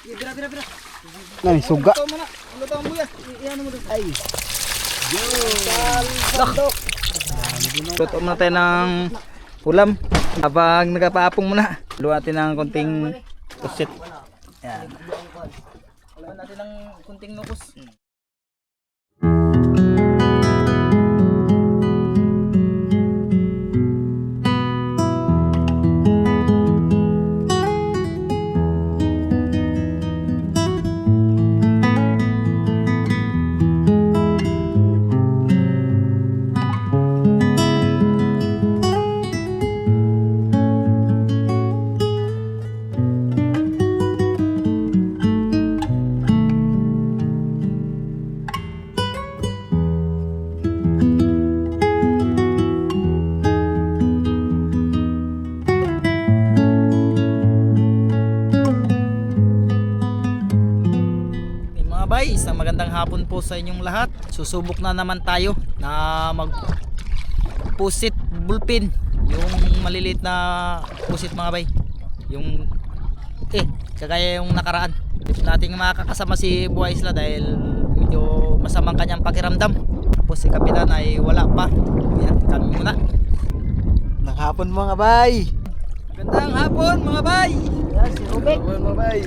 Bira. Nani, suga. Lutang mo yan. Iyan mo doon. Ay. Luto muna tayo ng ulam. Habang nagpaapong muna. Luwa natin ng konting pusit. Yan. Luwa natin ng konting nukos. Isang magandang hapon po sa inyong lahat. Susubok na naman tayo na mag-pusit bulpin. Yung maliliit na pusit mga bay. Yung kagaya yung nakaraan. Nating makakasama si Buhay Isla dahil medyo masamang kanyang pakiramdam. Tapos si Kapitan ay wala pa. Yan, kami muna. Magandang hapon mga bay. Magandang hapon mga bay. Yan, si Rubek. Mga bay.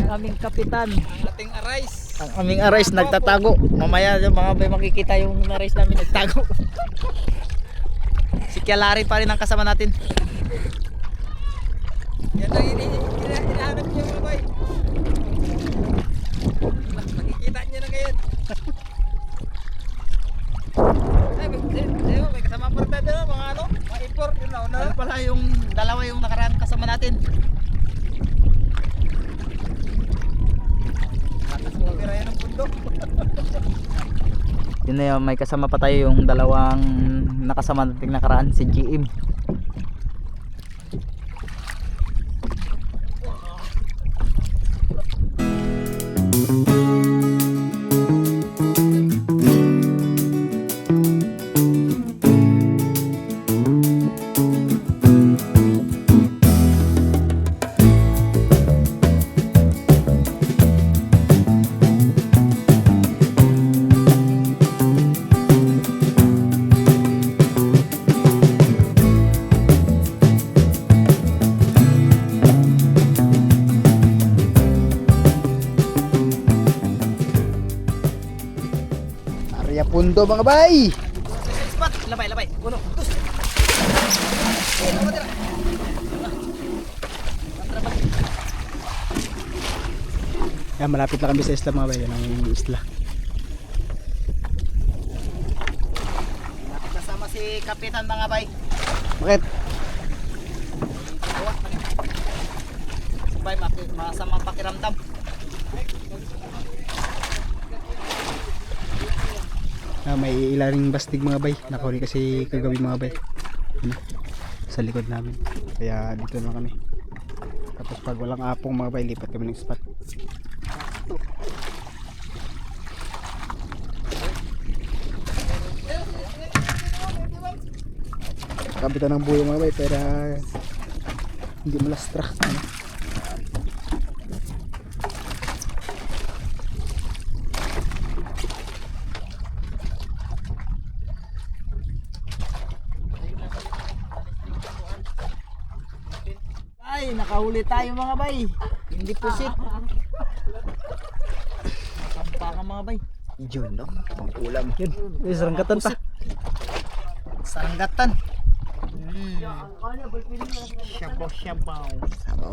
Aming kapitan. Ating arise. Ang aming arise nagtatago. Mamaya yung mga bay makikita yung arise namin nagtago. Si Kialari pa rin ang kasama natin. Yan ang hinahanap niyo mga bay. Makikita niyo na ngayon. May kasama pa rin tayo mga ano, mga import yun na una. Ano pala yung dalawa yung nakaraan kasama natin. Pirayan ng pundo. Yun na yun, may kasama pa tayo yung dalawang nakasama nating nakaraan, si GM. Pundo mga bay. Spot, labay. Uno. Yan, malapit na kami sa isla mga bay. Yan ang isla. Kasama si Kapitan mga bay. Bakit? Bay, masamang pakiramdam. May ilaring bastig mga bay. Nakahuli kasi kagabi mga bay. Sa likod namin. Kaya dito na kami. Tapos pag walang apong mga bay, lipat kami ng spot. Kapitan ng buyo mga bay, pero hindi malastra. Ay, nakahuli tayo mga bay. Hindi pusit. Masampa ka mga bay. Yun, no? Pang-ulam. Yun. May saranggatan pa. Saranggatan. Shabaw.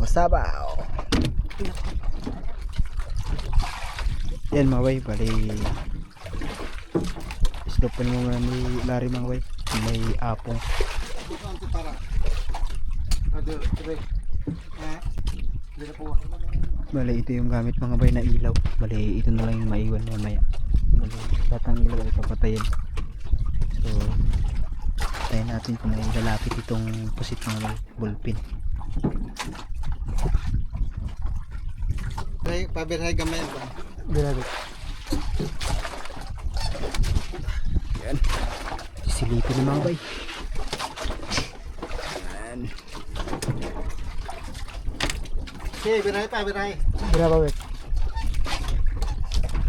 Sabaw. Yan mga bay, bali islopin mo muna ni Larry mga bay. May apong. Bali ito yung gamit mga bay na ilaw. Bali ito na lang yung maiwan mamaya. Bali lahat ng ilaw ay papatayin. So tayin natin kung may lalapit itong pusit mga bay, ballpin. Pabirhay gamay ba? Bilabit. Yan. Silipin ng mga bay. Yan. Sige, birahe pa, birahe. Grabe wait.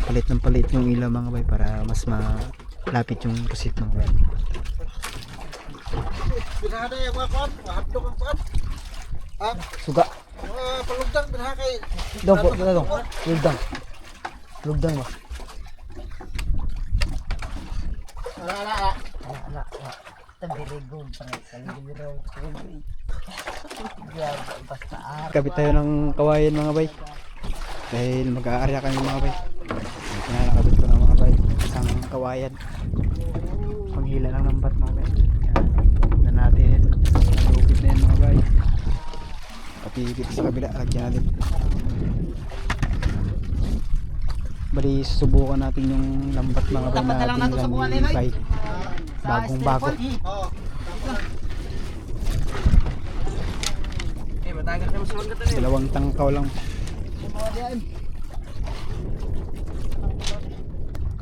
Palit ng palit yung ilaw mga bay para mas malapit yung pusit mga bay. Birahe na yung mga kuwan. Mahapdok ang kuwan. Ha? Suga. Palugdang, birahe kay... Dong po, dong. Lugdang. Lugdang ba? Ala. Kabit tayo ng kawayan mga bay. Dahil mag-aarya kami mga bay. Pinakakabit ko ng mga bay. Isang kawayan. Panghila lang ng bat mga bay. Yan natin. Lupit na yan mga bay. Pati dito sa kabila. Lagyan natin. Bali susubukan natin yung lambat mga bay Dapat na lang natin na subukan, dinala ni Noy. bay. Bagong bago. Oo. Dalawang tangkaw lang.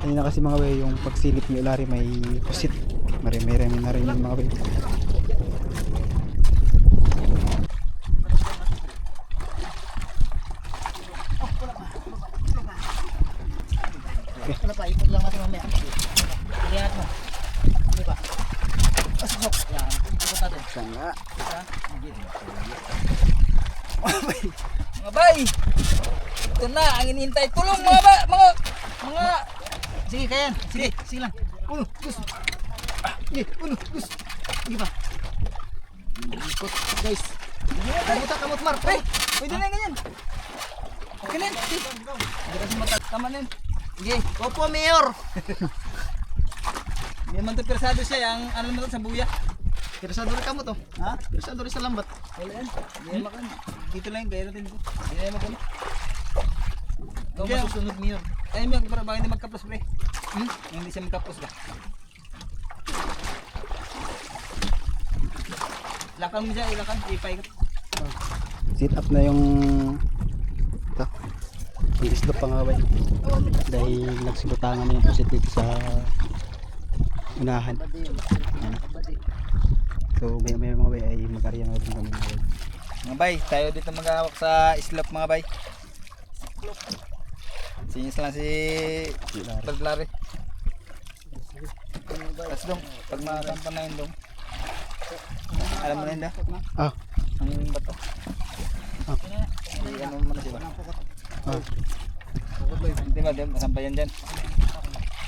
Kanina kasi mga bay, yung pagsilip ni Ulari may pusit. Marami-rami na rin yung mga bay. Wala pa, ikot lang natin mamaya. Sige natin mo. Sige pa. Pasok. Yan, ikot natin. Sanga. Mga bay! Ito na, ang inihintay. Tulong mga... Sige, kayan. Sige lang. Gus. Gus. Sige pa. Ikot, guys. Kamot, Mar. Ay, pwede na yung ganyan. Okay na yan. Hindi kasi tama na yun. Sige, opo, Mayor. Hindi naman ito persado siya. Ang ano naman ito sa buya. Persado rin kamo to. Ha? Persado rin sa lambat. Wala yan. Hindi naman kan. Dito lang yung gaya natin ko. Hindi naman kan. Ikaw masusunod Mayor. Tayo mo, para baka hindi magkapos pre. Hindi siya magkapos ba? Lakan mo siya, ilakan. Ipay ka. Sit up na yung ito. Yung islop pa nga bay. Dahil nagsibutangan na yung pusit dito sa unahan. Yan. So may mga bay ay mag-arya na rin kami mga bay. Mga bay, tayo dito mag-awak sa islop mga bay. Sinis lang si Taglari. Tapos dong, pag makakampan na yun dong. Alam mo na yun da? Ah. Ang bato. Ah. Ano mo na siya ba? Ah. Hindi ba, masampayan dyan.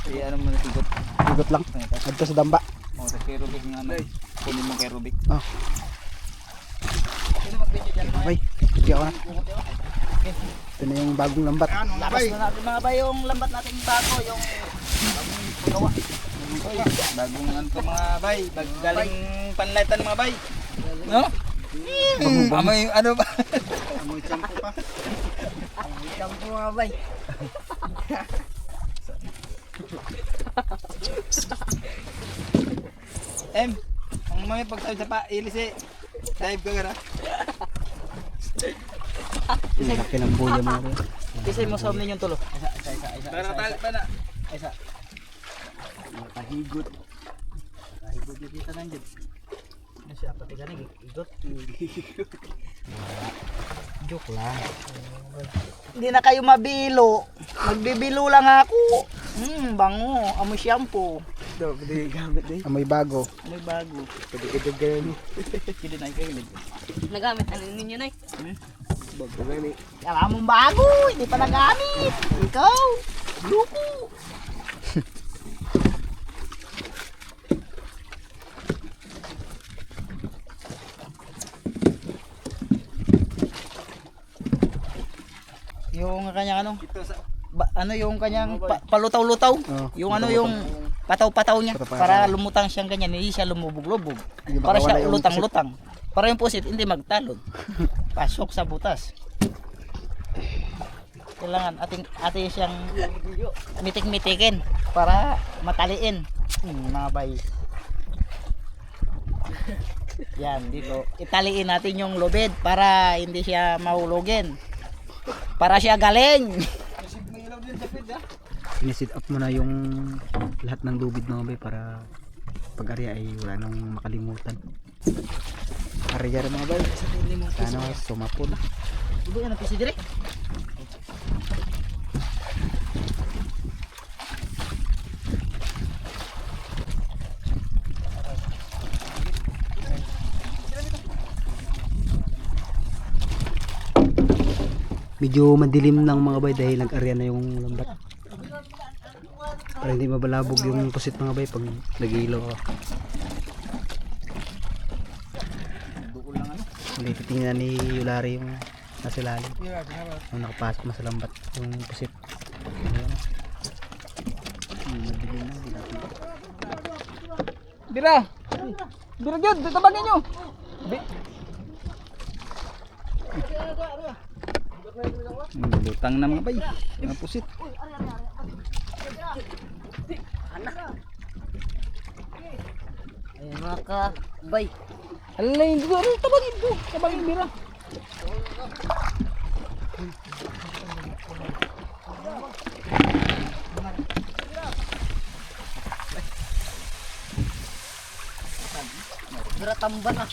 Ano mo na tigot. Igot lang. Adto sa damba. O, sa kay Rubik nga ano. Kunin mo kay Rubik. Ah. Sino mag-video dyan mga Bay. Hindi ako na. Ito na yung bagong lambat. labas na natin mga bay yung lambat natin bago, yung bagong pagawa. Bagong ano to mga bay, galing panlaitan mga bay. No? Amoy ano ba? Amoy champo pa. Amoy champo mga bay. Ang mga pagtawid sa pa, ilis eh. Dive ka gara. Ang laki ng buya mga bay. Isa mo sa ninyo tulo. Isa. Para tali pa na. Isa. Nakahigot. Kahigot yung kita nandiyan. Ano siya? Pati ka nang igot. Joke lang. Hindi na kayo mabilo. Magbibilo lang ako. Bango. Amoy shampoo. Hindi gamit eh. Amoy bago. Amoy bago. Pwede ganyan. Hindi na ikaw. Nagamit na ninyo na Bago ganyan. Kala mong bago. Hindi pa nagamit. Ikaw. Luko. Yung kanyang ano? Ano yung kanyang palutaw-lutaw? Oh, Yung ano yung pataw-pataw niya Pataw-pataw. para lumutang siyang ganyan, hindi siya lumubog-lubog. Hindi Para makawala siya yung lutang-lutang. Para yung pusit hindi magtalon. Pasok sa butas. Kailangan ating siyang mitik-mitikin para mataliin. Mga bay. Yan, dito. Italiin natin yung lubid para hindi siya mahulogin. Para siya galing. Sinisit up mo na yung lahat ng lubid mga bay para pag-arya ay wala nang makalimutan. Ari-ari mga bay. Sana sumapon. Ibu yan ang piso dire. Medyo madilim ng mga bay dahil nag-area na yung lambat. Para hindi mabalabog yung pusit mga bay pag nag-ilaw ka. Hindi titingnan ni Yulari yung nasa ilalim. Yung nakapasok na sa lambat yung pusit. Ayan. Madilim na, hindi natin. Bira. Bira gyud, tabagin nyo. Lutang na mga bay. Mga pusit. Ayan mga kabay. Alay, tabagin ko. Tabagin bira. Dura tamban ah.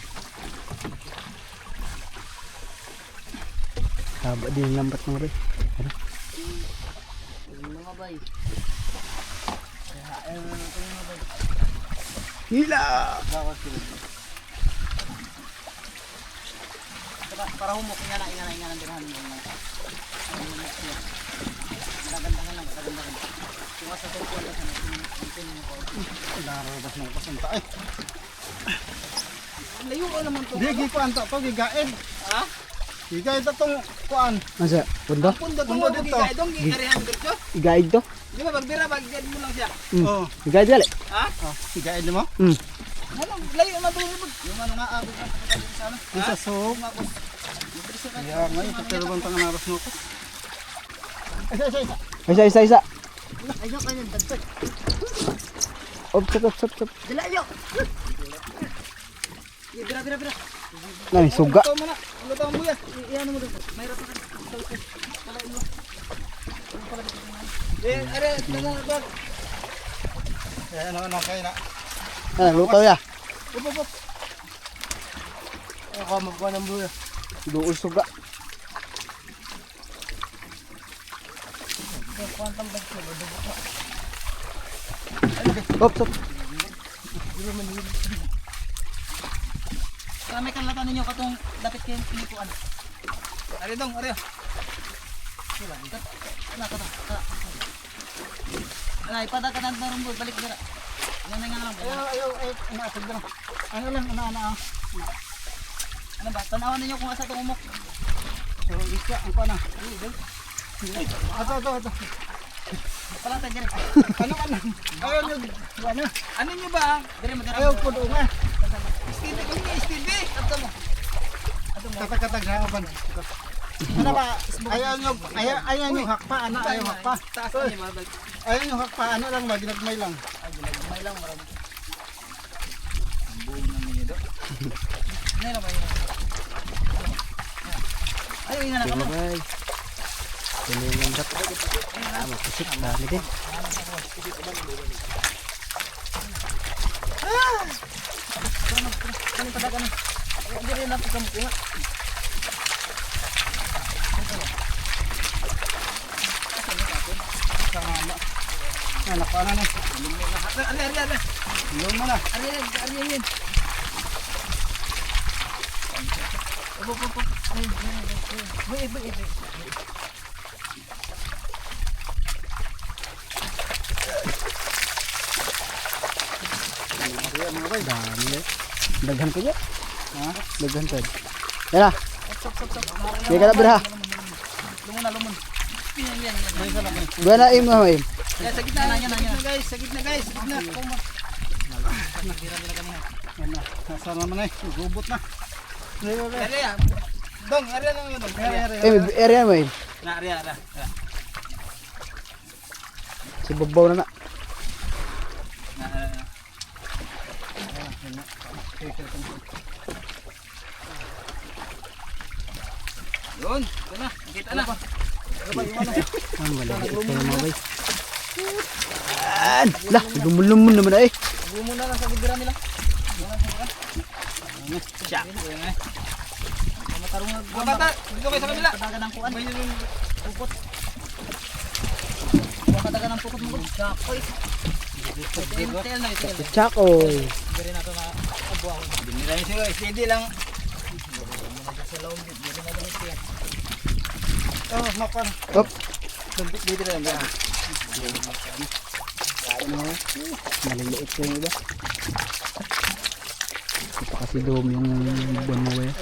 Haba din yung lambat mga bay. Ano? Mga bay. Hila! Para humok ingana dirahan mo. Magaganda lang, magaganda. Tuwa sa tungkol na sana. Narabas ng pasunta eh. Layo ko naman to. Di gikuan to gigain. Ha? Gigain to tong kuan. Masa? Pundo? Pundo Pundo dito. Dong gikarihan dito. Igaid to? Di ba pagbira bagyan mo lang siya. Oh, Igaid gali? Ha? gigain mo. Ano, layo na dulo mo. Yung ano nga abot na sa ano. Isa so. Ya, ngayon pero bang tanganas mo ko. Isa. Ayaw kayo ng dagdag. Op. Dalayo. Bira. Nani, suga. Luto mo na. Luto mo yan. Iyan mo dito. Mayroon pa ka. Are, bag. Ano kayo na. Luto ya. Up. Ako magkuha ng buya. Duol suga. Op. Kami kan latan ninyo katong dapat kayo pinikuan. Are dong, are. Wala, ikat. Ana ka. Ana ipada ka nang rumbo balik dira. Yan nga lang. Ayaw, inaasig na. Ano lang, ana. Ano ba? Tanawan ninyo kung asa tong umok. So, isa, ang kuha na. Ato. Pala ta diri. Ano? Ayaw nyo, ano? Ano nyo ba? Diri magara. Ayaw po doon nga. Steve. Ato mo. Katakatag na uban. Ano ba? Ayaw nyo hakpa, ano? Ayaw hakpa. Taas ni mabag. Ayaw nyo hakpa, ano lang ba? Ginagmay lang. May lang marami. Buong na niyo do. Ano ba yun? Ay, nga na kamo. Bye. Tuloy yung lambat. Pusik. Dami din. Ano pa dagan? Diri na po kamo kuha. Anak ko na. Ari. Tulong mo na. Ari. Boy. Dami eh. Daghan ko dyan. Daghan ko. Yan na. Yan ka na bira. Lumon. Yan. Buwan na im na im. Sa gitna na yan. Guys, sa gitna. Yan na. Nasa naman eh. Gubot na. Area. Dong, area lang yun. Area mo im. Na area. Si babaw na na. Yun, ito na. Nakita na. Ang malagay ito yung mga bay. Lah, lumon naman na eh. Huwag mo na lang sa libera nila. Siya. Matarong mga bata, dito kayo sa kanila. Padagan ng kuan. Pukot. Padagan ng pukot mo. Chakoy. Tel na ito. Chakoy. Dire na to na abo ako. Dinira ni sila, steady lang. Sa laom dito na dito siya. Oh, makan. Op. Dito lang yan. Maliliit ko yung iba. Ito kasi doom yung buwan mo eh.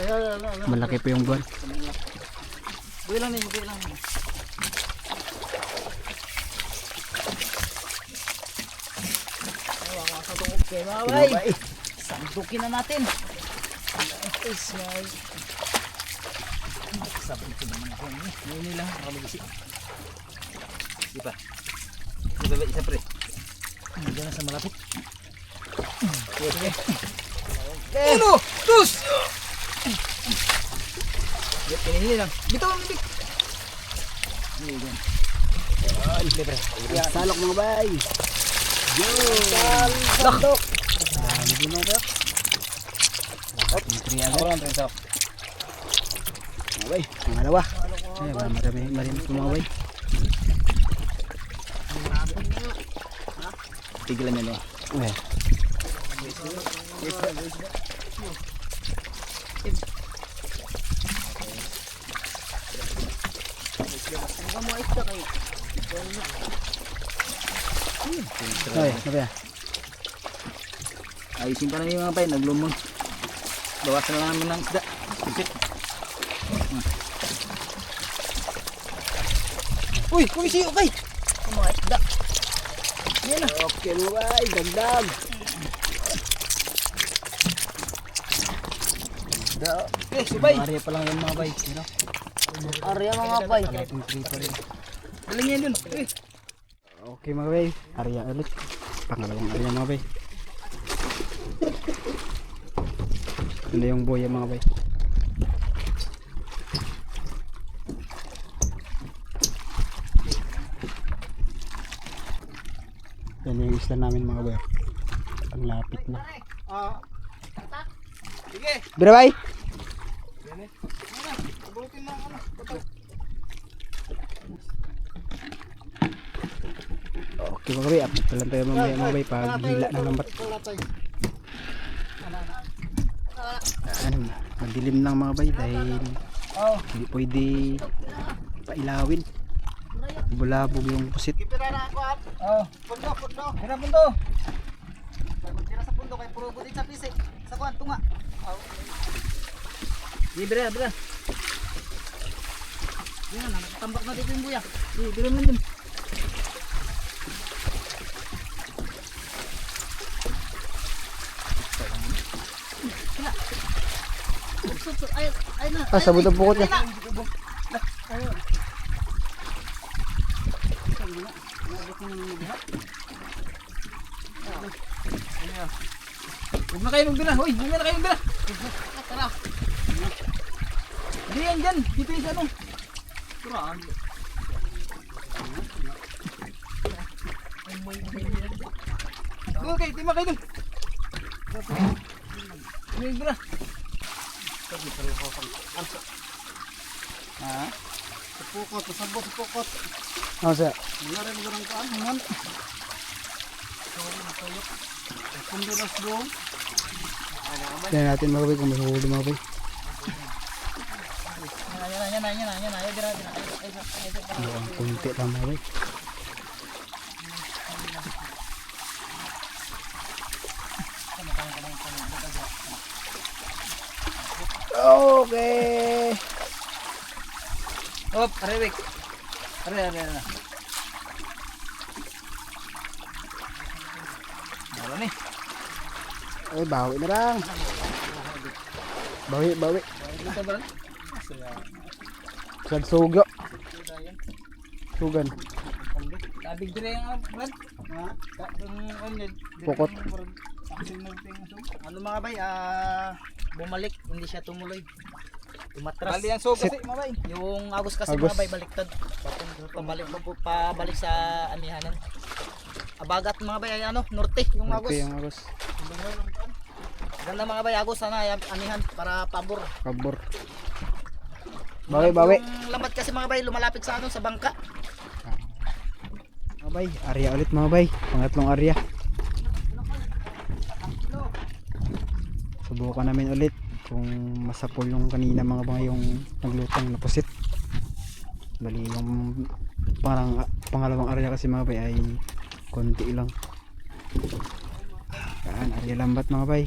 Malaki pa yung buwan. Buhay lang din, buhay lang. Okay, bye. Sandukin na natin. Sabi ko naman ako. Ngayon lang ako mag-isip. Di ba? Isa pre. Diyan na sa malapit. Sige. Uno! Dos! Pinili lang. Bitaw ang bibig. Libre. Salok mga bay. Salok! Dami din ako. Ako lang rin sa. Mga bay, pangalawa. Ay, marami ito mga bay. Tigilan niya no. Okay. Ay, ano ba? Ayusin pa namin mga bay, naglumon. Bawasan na namin ng isda. Isip. Uy, kumisi, okay. Mga isda. Yan na. Okay mga bay, dagdag. Eh, subay. Area pa lang yung mga bay. Ano? Arya mga bay. Kalating tree pa rin. Daling yan dun. Eh. Okay mga bay, area ulit. Pangalawang area mga bay. Ito na yung boya mga bay. Yan yung isla namin mga bay. Ang lapit na. Sige. Bira bay! Abutin na ano. Okay mga bay, update pa lang tayo mamaya mga bay pag hila ng lambat. Ano, madilim lang mga bay dahil hindi pwede pailawin. Bulabog yung pusit. Kipirara ako at. Oh. Pundo. Mira pundo. Magtira sa pundo kay puro budit sa pisik. Sa kuan tunga. Di bira. Yan na, nakatambak na dito yung buya. Di, bira mo din. Ay na. Ah, sabot ang pukot niya. Huwag na kayo magbila. Hoy, huwag na kayo magbila. Tara. Hindi yan dyan. Dito yung ano. Turaan. Doon kayo, tima kayo doon. Hindi yung bila. Ha? Sa pukot, sa pukot. Ano siya? Wala rin mo ng kuan. Naman. Pundo na buong. Tignan natin mga bay kung may huli mga bay. Yan na. Bira. Ang kunti lang mga bay. Okay. Hop, arewik. Are. Ano ni? Ay, bawi na lang. Bawi. Dito ba? Sad sugo. Sugan. Tabig dire yung brad. Ha? Pukot. Ano mga bay, bumalik, hindi siya tumuloy. Tumatras. Bali ang so kasi mabay. Yung agos kasi Agos. mga bay baliktad. Pabalik sa anihanan. Abagat mga bay ay ano, norte yung agos. Okay, yung agos. Ganda mga bay, agos sana anihan para pabor. Pabor. Bawi. Yung lambat kasi mga bay lumalapit sa ano sa bangka. Mga bay, area ulit mga bay. Pangatlong area. Subukan namin ulit kung masapol yung kanina mga bay yung naglutang na pusit. Bali yung parang pangalawang area kasi mga bay ay konti lang. Yan, area lambat mga bay.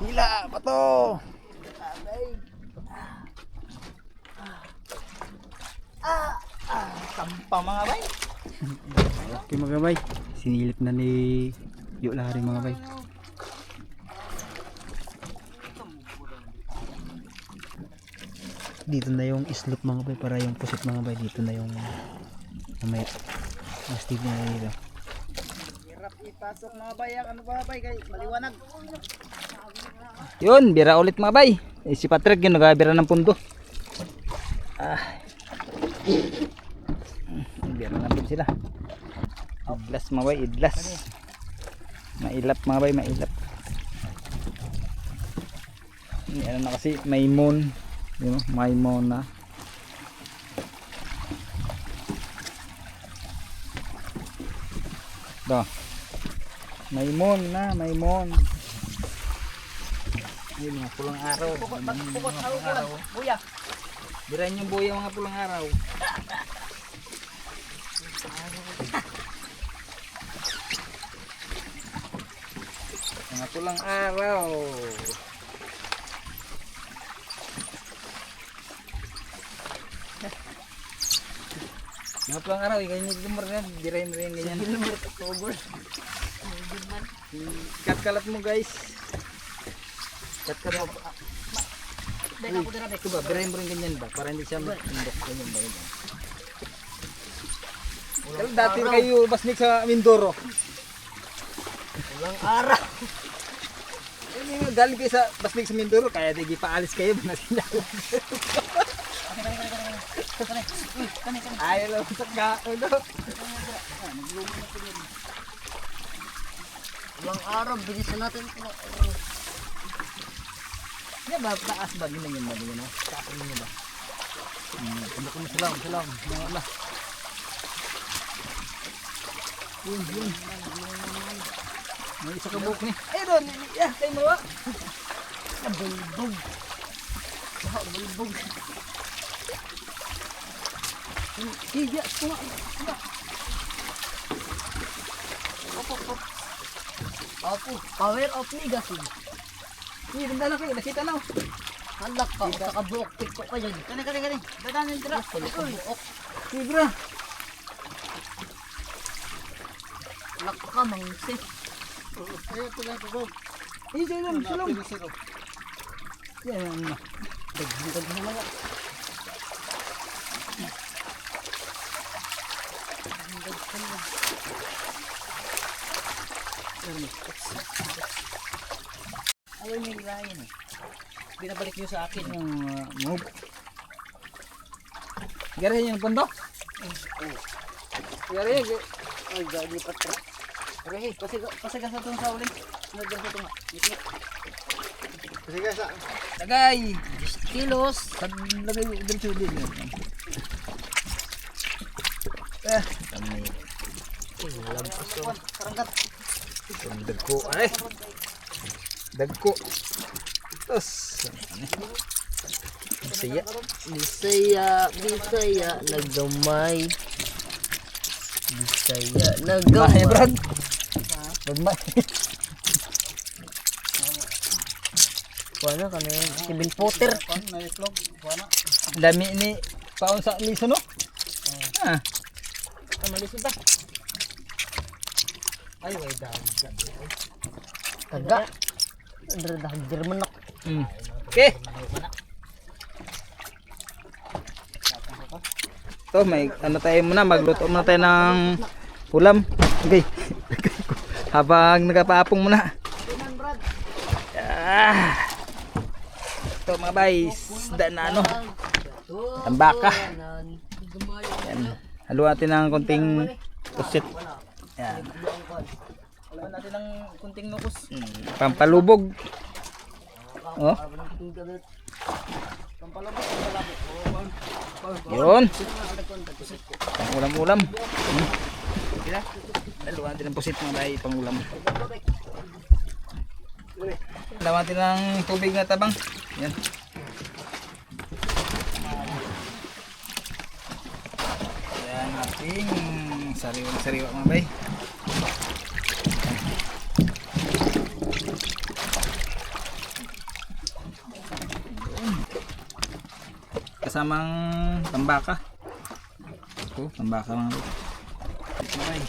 Hila pa to. Sampa mga bay. Okay mga bay. Sinilip na ni Yulari mga bay. Dito na yung islop mga bay para yung pusit mga bay. Dito na yung mamaya. Mastig na dito. Hirap ipasok mga bay ang ano ba bay kay maliwanag. Yun, bira ulit mga bay. Si Patrick yun, nagabira ng pundo. Bira na din sila. Idlas mga bay, idlas. Mailap mga bay, mailap. Ano na kasi, maimon. Yun, maimon na. Do. Maimon na, maimon. Ayun, mga pulang araw. Pukot araw. Buya. Birahin yung buya mga pulang araw. Mga pulang araw. Mga pulang araw, ganyan yung lumar na. Birahin mo rin ganyan. Kat-kalat mo guys. Kat-kalat mo. Dahil ako dira Ito ba, birahin mo rin ganyan ba? Para hindi siya matindok. Ganyan ba? Ganyan. Pero dati kayo basnik sa Mindoro. walang araw. Galing kayo sa basnik sa Mindoro, kaya di paalis kayo. Ayaw lang sa kaulo. Walang araw, bilisan natin ito. Yan ba, taas ba? Ganyan yun ba? Ganyan o? Taas yun ba? Pundok mo salam. Wala. Yun. May isa ka buhok ni. Ayun doon, kayo mo ba? Bulbog. Bulbog. Iya, semua. Aku power of legacy. Hindi, ganda lang kayo. Nakita na o. Halak ka, sa kabuok tiktok ka dyan. Kani. Dadanin dira. Kabuok. Libra. Halak ka, mangsi. Ayo tulang tubog. Silom. Pinisiro. Yan. Dagdag mo lang. Ayaw niyo ilahin eh. Binabalik niyo sa akin. Yung move. Garahin yung pundo. Garahin. Ay, gani pa tra. Okay, pasigas na itong sa uling. Nagdan sa itong Kasi guys, Tagay. 10 kilos. Lagay mo dito din. Kami. karangkat. Dagko ay. Dagko. Tos. Saya. Bisaya, nagdamay. Bisaya, Mahe nagdamay. Brad. Magmay. Kuha ka na yun. Kevin Potter. na-itlog. Kuha. Dami ni paon sa liso no? Ah. Malisod ba? Ay, way down. Taga. Andra dah Jerman nak. Okay. To may ano tayo muna, magluto muna tayo ng ulam. Okay. Habang nagapaapong muna. Ito mga guys, isda na ano, tambaka. Haluan natin ng konting pusit. Yan. Haluan natin ng konting nukos. Pampalubog. Oh. Yun. Pang ulam-ulam. Haluan natin ng pusit mga bay, pang ulam. Haluan natin ng tubig na tabang. Yan. Yan ating sariwang-sariwa mga bay. Kasamang tambaka. Ito, tambaka mga bay.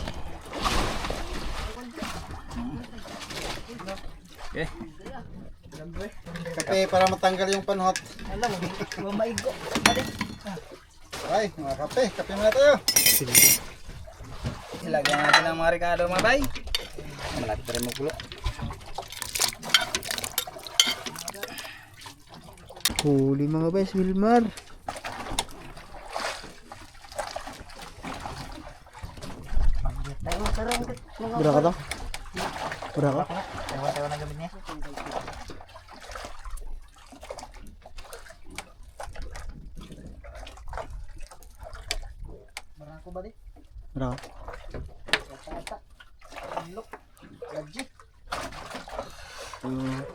Okay. Kape para matanggal yung panhot. Alam mo, maigo. Ay, mga kape. Kape muna tayo. Ilagyan natin ang mga rekado mga bay. Malapit na rin magkulo. Huli mga bay, si Wilmar. Bura ka to? Bura ka? Tawa-tawa na gabi niya. Barang ko ba di? Bura ka?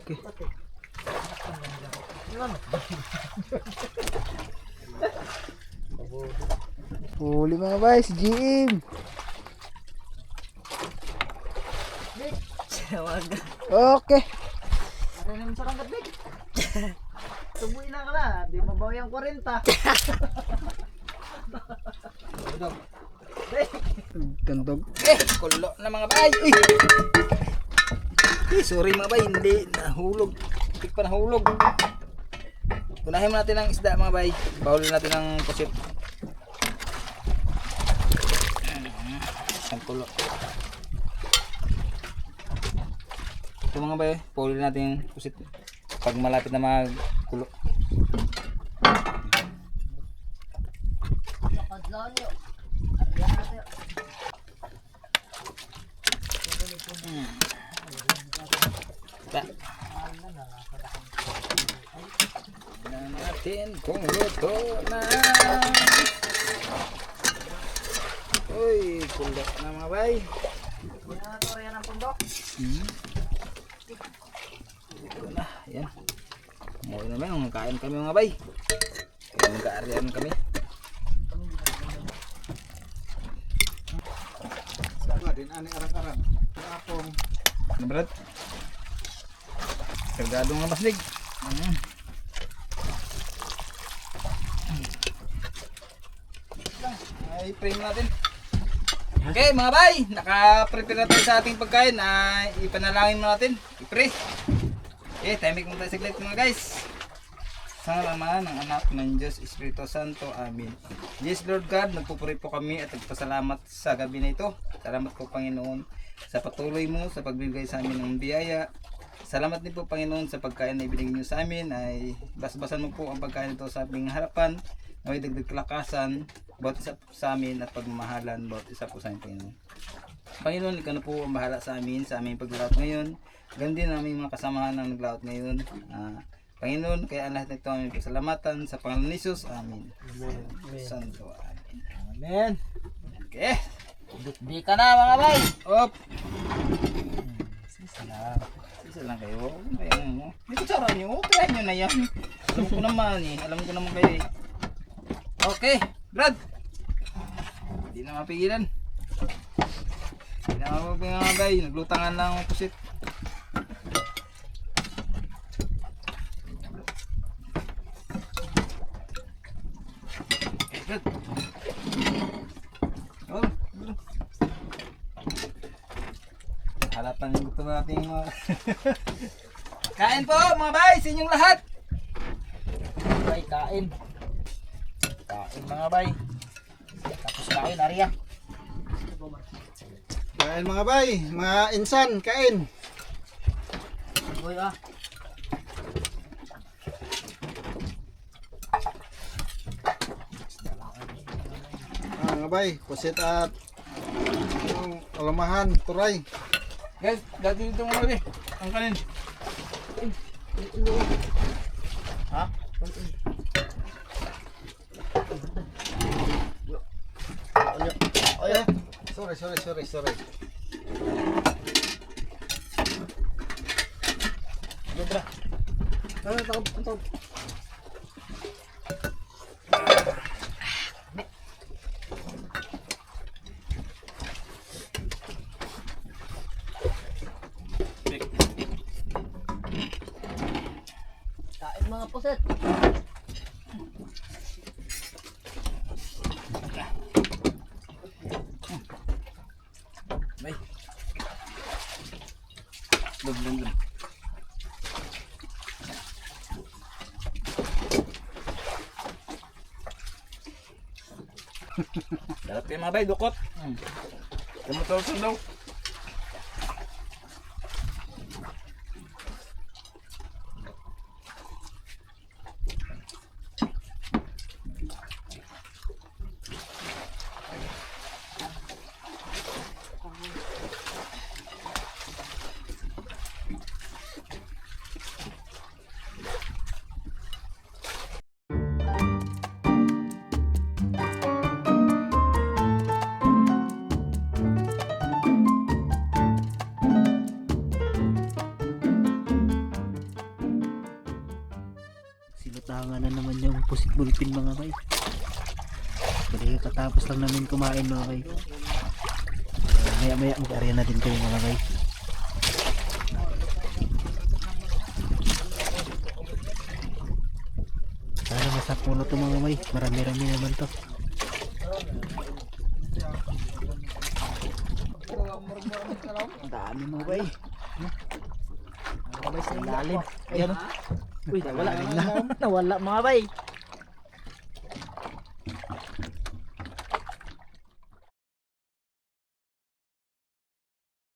Okay. Huli mga bay, si GM. Okay. Ano naman sa ranggat big? Tubuin na ka na, di mabawi ang 40. Tandog. Kulo na mga bay. Sorry mga bay, hindi nahulog. Hindi pa nahulog. Unahin mo natin ang isda mga bay. Bawalin natin ang pusit. Ang kulo. Ito mga bay, bawalin natin yung pusit. Pag malapit na magkulo. Tingnan natin kung luto na. Uy, kulot na mga bay. Ito na, yan. Muli naman, kain kami mga bay. Magkaarian kami. Saka din, ani arang-arang. Apong. Ano brad? Kargado mga baslig. Ay, frame natin. Okay mga bay, naka-prepare na tayo sa ating pagkain. Ipanalangin mo natin. I-pray. Okay, timing mo tayo saglit mga guys. Sa ngalan ng anak ng Diyos Espiritu Santo. Amen. Yes Lord God, nagpupuri po kami at nagpasalamat sa gabi na ito. Salamat po Panginoon sa patuloy mo sa pagbibigay sa amin ng biyaya. Salamat din po Panginoon sa pagkain na ibinigay niyo sa amin. Ay basbasan mo po ang pagkain ito sa aming harapan. Naway dagdag kalakasan bawat isa po sa amin at pagmamahalan bawat isa po sa amin Panginoon. Panginoon, ikaw na po ang bahala sa amin sa aming paglaot ngayon. Ganun din ang aming mga kasamahan na naglaot ngayon. Panginoon, kaya ang lahat nito aming pasalamatan sa Panginoon Jesus. Amen. Santo. Amen. Amen. Okay. Di ka na mga bay. Op. Isa lang kayo. Dito tsara nyo. Try nyo na yan. Alam ko naman eh. Alam ko naman kayo eh. Okay. Brad. Hindi na mapigilan. Hindi na mapigilan mga bay. Naglutangan lang ang pusit. Good. Oh. Halapan yung gusto natin mga kain po mga bay sa inyong lahat. Bay, kain. Kain mga bay. Tapos kain, Arya. Kain mga bay, mga insan, kain. Boy ah. mga bay. Pusit at yung alamahan, turay. Guys, dati dito mga bay. Ang kanin. Ha? Ay, sorry. Dobra. Kain mga puset. Bay. Dum. Dapat kayo mga bay, dukot. Tumutulong daw. Sinutangan na naman yung pusit bulpin mga bay. Bali katapos lang namin kumain mga bay. Maya maya mag-area na din kayo mga bay. Sana masapuno to mga bay. Marami-rami naman to. Ang dami mga bay. Mga bay sa ilalim. Ayan. Uy, nawala. Nawala mga bay.